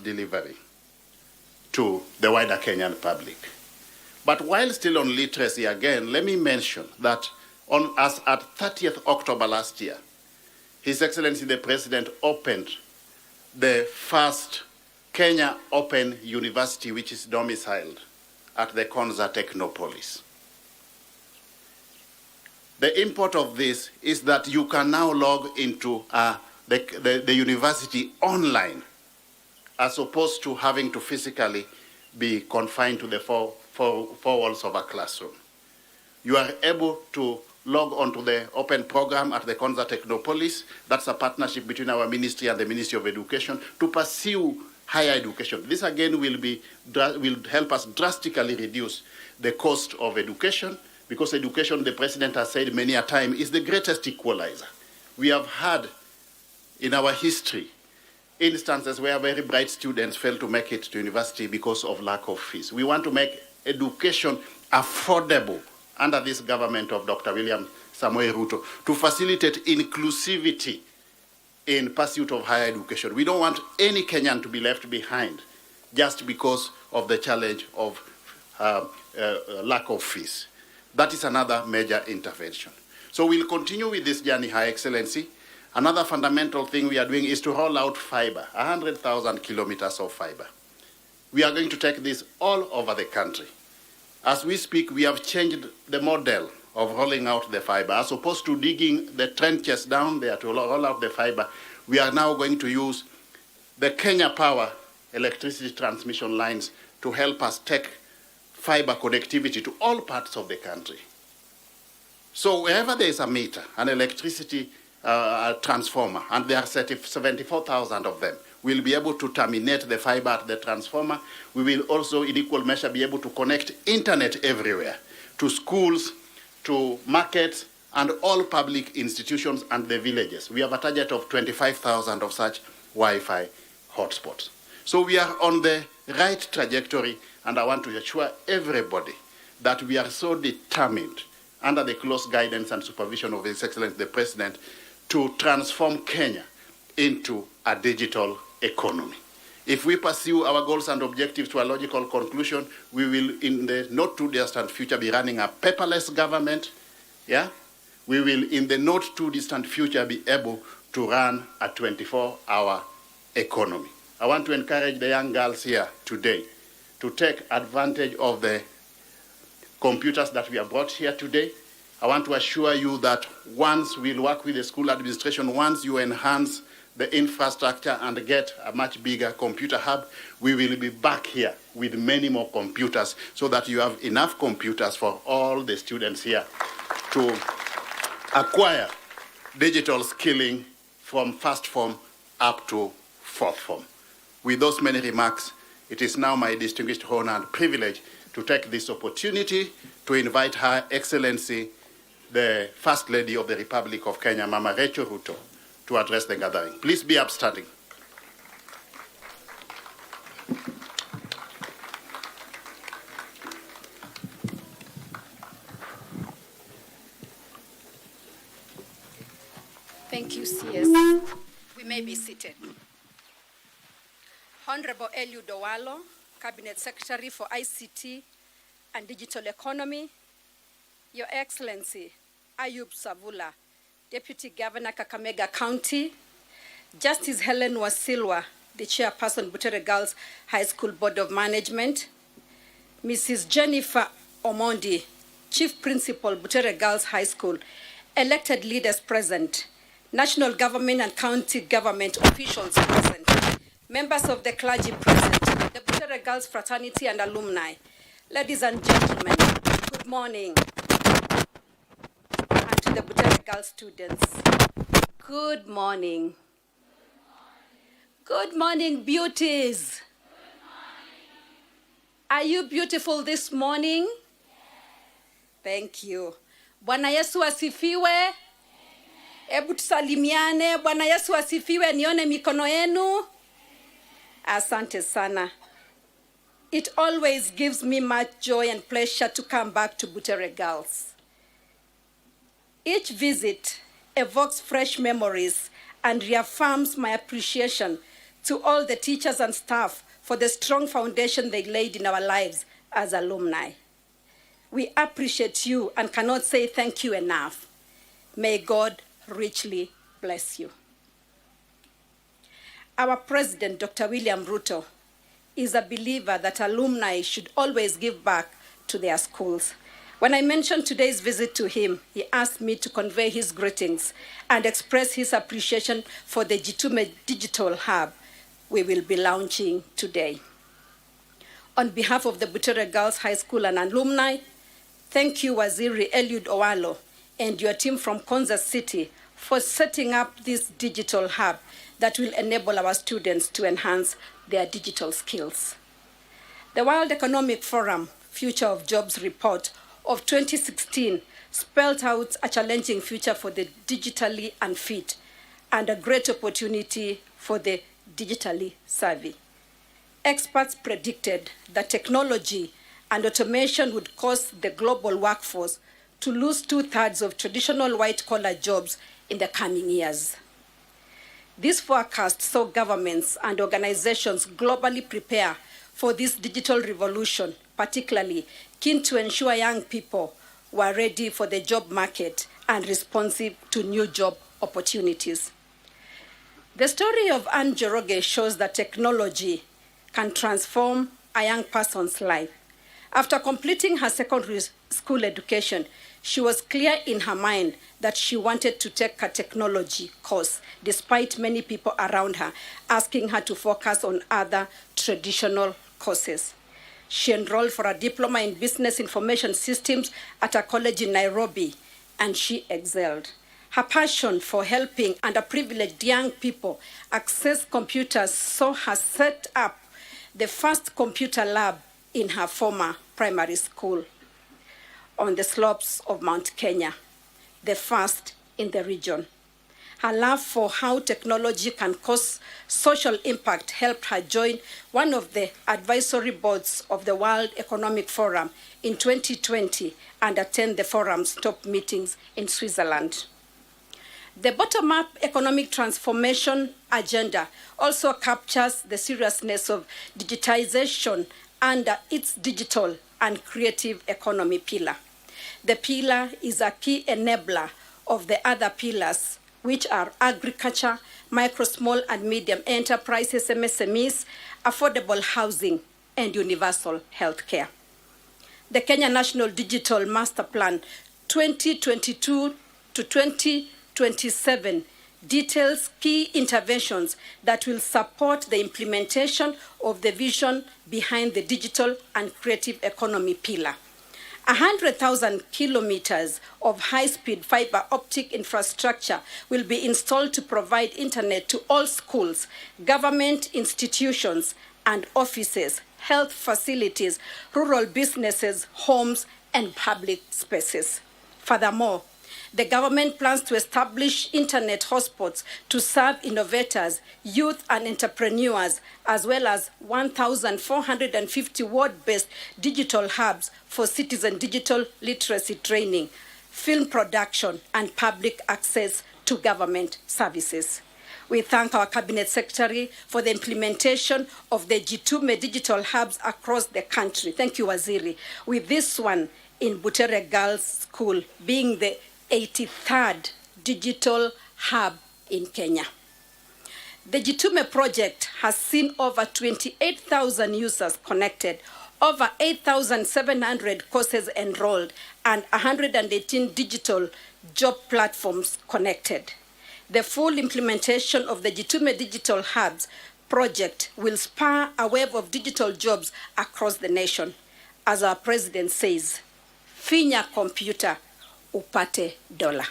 delivery to the wider Kenyan public. But while still on literacy, again, let me mention that as at 30th October last year, His Excellency the President opened the first Kenya Open University, which is domiciled at the Konza Technopolis. The import of this is that you can now log into the university online, as opposed to having to physically be confined to the four walls of a classroom. You are able to log onto the open program at the Konza Technopolis. That's a partnership between our ministry and the Ministry of Education to pursue higher education. This again will help us drastically reduce the cost of education, because education, the President has said many a time, is the greatest equalizer. We have had in our history instances where very bright students fail to make it to university because of lack of fees. We want to make education affordable under this government of Dr. William Samoei Ruto to facilitate inclusivity in pursuit of higher education. We don't want any Kenyan to be left behind just because of the challenge of lack of fees. That is another major intervention. So we'll continue with this journey, High Excellency. Another fundamental thing we are doing is to roll out fiber, 100,000 kilometers of fiber. We are going to take this all over the country. As we speak, we have changed the model of rolling out the fiber. As opposed to digging the trenches down there to roll out the fiber, we are now going to use the Kenya Power electricity transmission lines to help us take fiber connectivity to all parts of the country. So wherever there is a meter, an electricity transformer, and there are 74,000 of them, we'll be able to terminate the fiber at the transformer. We will also, in equal measure, be able to connect internet everywhere, to schools, to markets, and all public institutions and the villages. We have a target of 25,000 of such Wi-Fi hotspots. So we are on the right trajectory, and I want to assure everybody that we are so determined, under the close guidance and supervision of His Excellency the President, to transform Kenya into a digital economy. If we pursue our goals and objectives to a logical conclusion, we will, in the not too distant future, be running a paperless government. Yeah? We will, in the not too distant future, be able to run a 24-hour economy. I want to encourage the young girls here today to take advantage of the computers that we have brought here today. I want to assure you that once we'll work with the school administration, once you enhance the infrastructure and get a much bigger computer hub, we will be back here with many more computers so that you have enough computers for all the students here to acquire digital skilling from first form up to fourth form. With those many remarks, it is now my distinguished honor and privilege to take this opportunity to invite Her Excellency, the First Lady of the Republic of Kenya, Mama Rachel Ruto, to address the gathering. Please be upstanding. Thank you, CS. We may be seated. Honorable Eliud Owalo, Cabinet Secretary for ICT and Digital Economy, Your Excellency, Ayub Savula, Deputy Governor, Kakamega County, Justice Helen Wasilwa, the Chairperson, Butere Girls High School Board of Management, Mrs. Jennifer Omondi, Chief Principal, Butere Girls High School, elected leaders present, national government and county government officials present, members of the clergy present, the Butere Girls fraternity and alumni. Ladies and gentlemen, good morning. And to the Butere Girls students, good morning. Good morning, beauties. Are you beautiful this morning? Thank you. Bwana Yesu asifiwe. Ebu tusalimiane. Bwana Yesu asifiwe. Nione mikono yenu. Asante sana. It always gives me much joy and pleasure to come back to Butere Girls. Each visit evokes fresh memories and reaffirms my appreciation to all the teachers and staff for the strong foundation they laid in our lives as alumni. We appreciate you and cannot say thank you enough. May God richly bless you. Our president, Dr. William Ruto, is a believer that alumni should always give back to their schools. When I mentioned today's visit to him, he asked me to convey his greetings and express his appreciation for the Gitume Digital Hub we will be launching today. On behalf of the Butere Girls High School and alumni, thank you, Waziri Eliud Owalo, and your team from Kansas City for setting up this digital hub that will enable our students to enhance their digital skills. The World Economic Forum Future of Jobs report of 2016 spelled out a challenging future for the digitally unfit and a great opportunity for the digitally savvy. Experts predicted that technology and automation would cause the global workforce to lose 2/3 of traditional white-collar jobs in the coming years. This forecast saw governments and organizations globally prepare for this digital revolution, particularly keen to ensure young people were ready for the job market and responsive to new job opportunities. The story of Anne Joroge shows that technology can transform a young person's life. After completing her secondary school education, she was clear in her mind that she wanted to take a technology course, despite many people around her asking her to focus on other traditional courses. She enrolled for a diploma in business information systems at a college in Nairobi, and she excelled. Her passion for helping underprivileged young people access computers saw her set up the first computer lab in her former primary school on the slopes of Mount Kenya, the first in the region. Her love for how technology can cause social impact helped her join one of the advisory boards of the World Economic Forum in 2020 and attend the forum's top meetings in Switzerland. The bottom-up economic transformation agenda also captures the seriousness of digitization under its digital and creative economy pillar. The pillar is a key enabler of the other pillars, which are agriculture, micro, small, and medium enterprises, MSMEs, affordable housing, and universal health care. The Kenya National Digital Master Plan 2022 to 2027 details key interventions that will support the implementation of the vision behind the digital and creative economy pillar. 100,000 kilometers of high-speed fiber optic infrastructure will be installed to provide internet to all schools, government institutions and offices, health facilities, rural businesses, homes, and public spaces. Furthermore, the government plans to establish internet hotspots to serve innovators, youth, and entrepreneurs, as well as 1,450 ward-based digital hubs for citizen digital literacy training, film production, and public access to government services. We thank our Cabinet Secretary for the implementation of the Gitume digital hubs across the country. Thank you, Waziri. With this one in Butere Girls School being the 83rd digital hub in Kenya. The Gitume project has seen over 28,000 users connected, over 8,700 courses enrolled, and 118 digital job platforms connected. The full implementation of the Gitume Digital Hubs project will spur a wave of digital jobs across the nation. As our president says, finya computer, upate dola.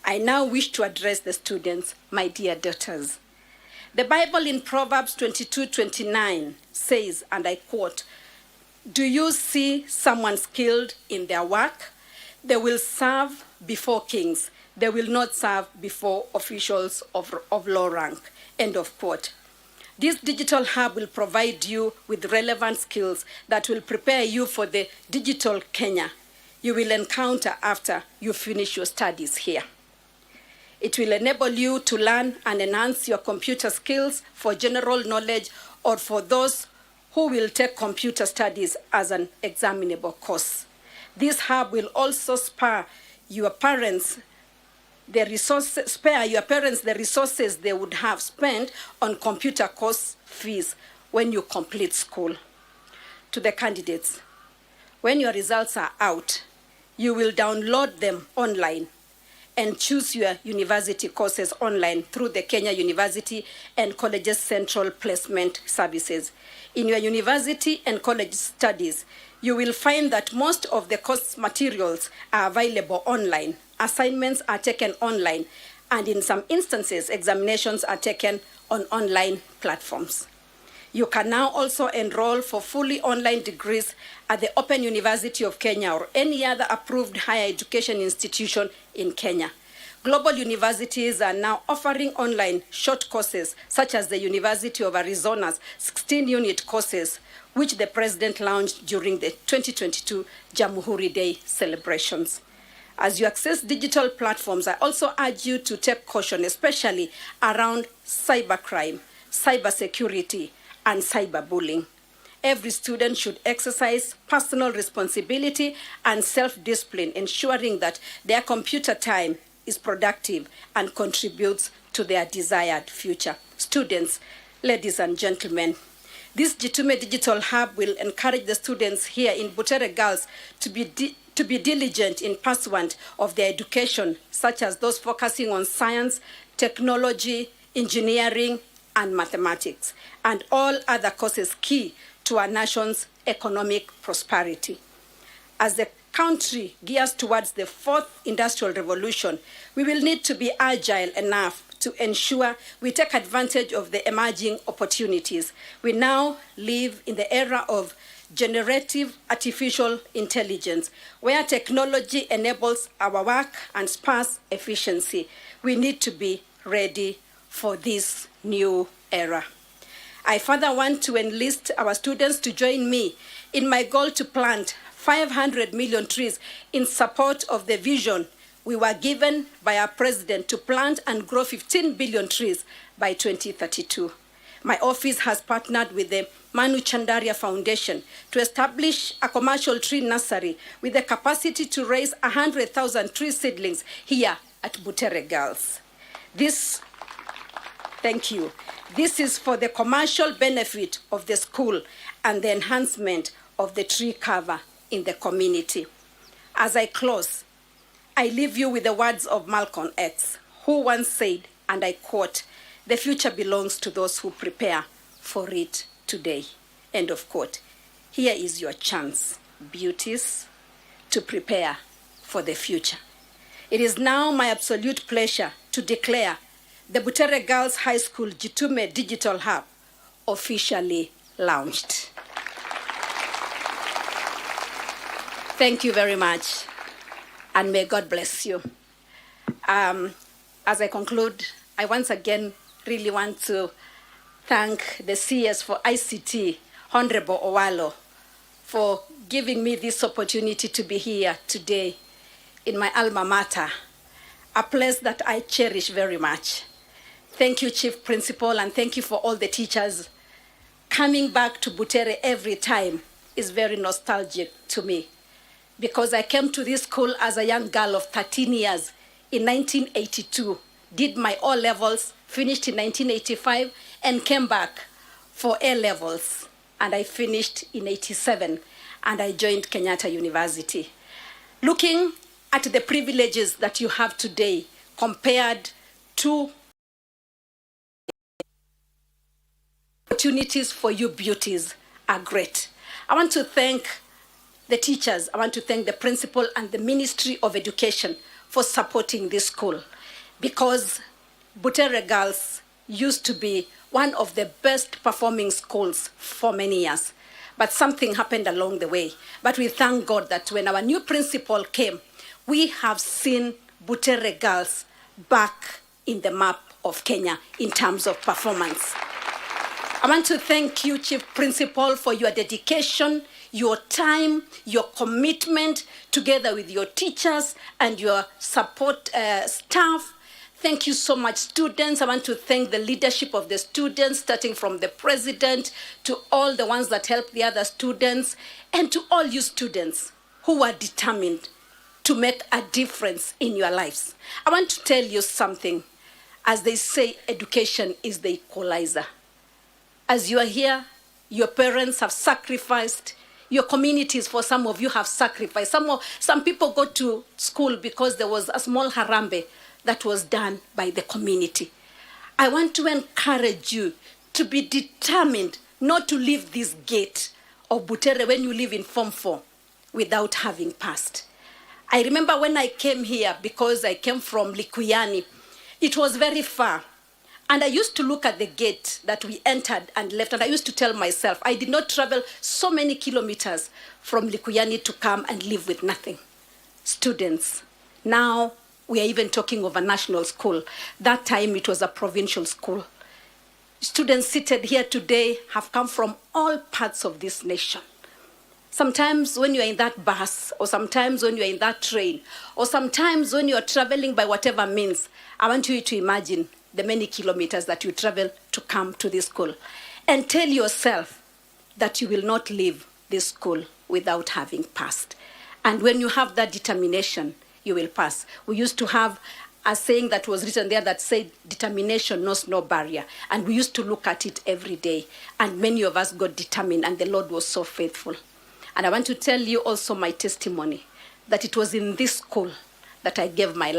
I now wish to address the students, my dear daughters. The Bible in Proverbs 22:29 says, and I quote, "Do you see someone skilled in their work? They will serve before kings. They will not serve before officials of low rank." End of quote. This digital hub will provide you with relevant skills that will prepare you for the digital Kenya you will encounter after you finish your studies here. It will enable you to learn and enhance your computer skills for general knowledge or for those who will take computer studies as an examinable course. This hub will also spare your parents the resources they would have spent on computer course fees when you complete school. To the candidates, when your results are out, you will download them online and choose your university courses online through the Kenya University and Colleges Central Placement Services. In your university and college studies, you will find that most of the course materials are available online. Assignments are taken online, and in some instances, examinations are taken on online platforms. You can now also enroll for fully online degrees at the Open University of Kenya or any other approved higher education institution in Kenya. Global universities are now offering online short courses, such as the University of Arizona's 16-unit courses, which the President launched during the 2022 Jamhuri Day celebrations. As you access digital platforms, I also urge you to take caution, especially around cybercrime, cybersecurity, and cyberbullying. Every student should exercise personal responsibility and self-discipline, ensuring that their computer time is productive and contributes to their desired future. Students, ladies and gentlemen, this Gitume Digital Hub will encourage the students here in Butere Girls to be diligent in pursuit of their education, such as those focusing on science, technology, engineering, and mathematics, and all other courses key to our nation's economic prosperity. As the country gears towards the fourth industrial revolution, we will need to be agile enough to ensure we take advantage of the emerging opportunities. We now live in the era of generative artificial intelligence, where technology enables our work and spurs efficiency. We need to be ready for this new era. I further want to enlist our students to join me in my goal to plant 500 million trees in support of the vision we were given by our president to plant and grow 15 billion trees by 2032. My office has partnered with the Manu Chandaria Foundation to establish a commercial tree nursery with the capacity to raise 100,000 tree seedlings here at Butere Girls. Thank you. This is for the commercial benefit of the school and the enhancement of the tree cover in the community. As I close, I leave you with the words of Malcolm X, who once said, and I quote, "The future belongs to those who prepare for it today." End of quote. Here is your chance, beauties, to prepare for the future. It is now my absolute pleasure to declare the Butere Girls High School Gitume Digital Hub officially launched. Thank you very much, and may God bless you. As I conclude, I once again really want to thank the CS for ICT, Honorable Owalo, for giving me this opportunity to be here today in my alma mater, a place that I cherish very much. Thank you, Chief Principal, and thank you for all the teachers. Coming back to Butere every time is very nostalgic to me, because I came to this school as a young girl of 13 years in 1982, did my O-levels, finished in 1985, and came back for A-levels, and I finished in 87, and I joined Kenyatta University. Looking at the privileges that you have today compared to opportunities for you beauties are great. I want to thank the teachers, I want to thank the principal and the Ministry of Education for supporting this school, because Butere Girls used to be one of the best performing schools for many years. But something happened along the way. But we thank God that when our new principal came, we have seen Butere Girls back in the map of Kenya in terms of performance. I want to thank you, Chief Principal, for your dedication, your time, your commitment, together with your teachers and your support staff. Thank you so much, students. I want to thank the leadership of the students, starting from the president to all the ones that help the other students, and to all you students who are determined to make a difference in your lives. I want to tell you something. As they say, education is the equalizer. As you are here, your parents have sacrificed, your communities, for some of you, have sacrificed. Some people go to school because there was a small harambe that was done by the community. I want to encourage you to be determined not to leave this gate of Butere when you live in Form 4 without having passed. I remember when I came here, because I came from Likuyani, it was very far. And I used to look at the gate that we entered and left, and I used to tell myself, I did not travel so many kilometers from Likuyani to come and live with nothing. Students, now we are even talking of a national school. That time it was a provincial school. Students seated here today have come from all parts of this nation. Sometimes when you're in that bus, or sometimes when you're in that train, or sometimes when you're traveling by whatever means, I want you to imagine the many kilometers that you travel to come to this school. And tell yourself that you will not leave this school without having passed. And when you have that determination, you will pass. We used to have a saying that was written there that said, determination knows no barrier. And we used to look at it every day. And many of us got determined, and the Lord was so faithful. And I want to tell you also my testimony, that it was in this school that I gave my life.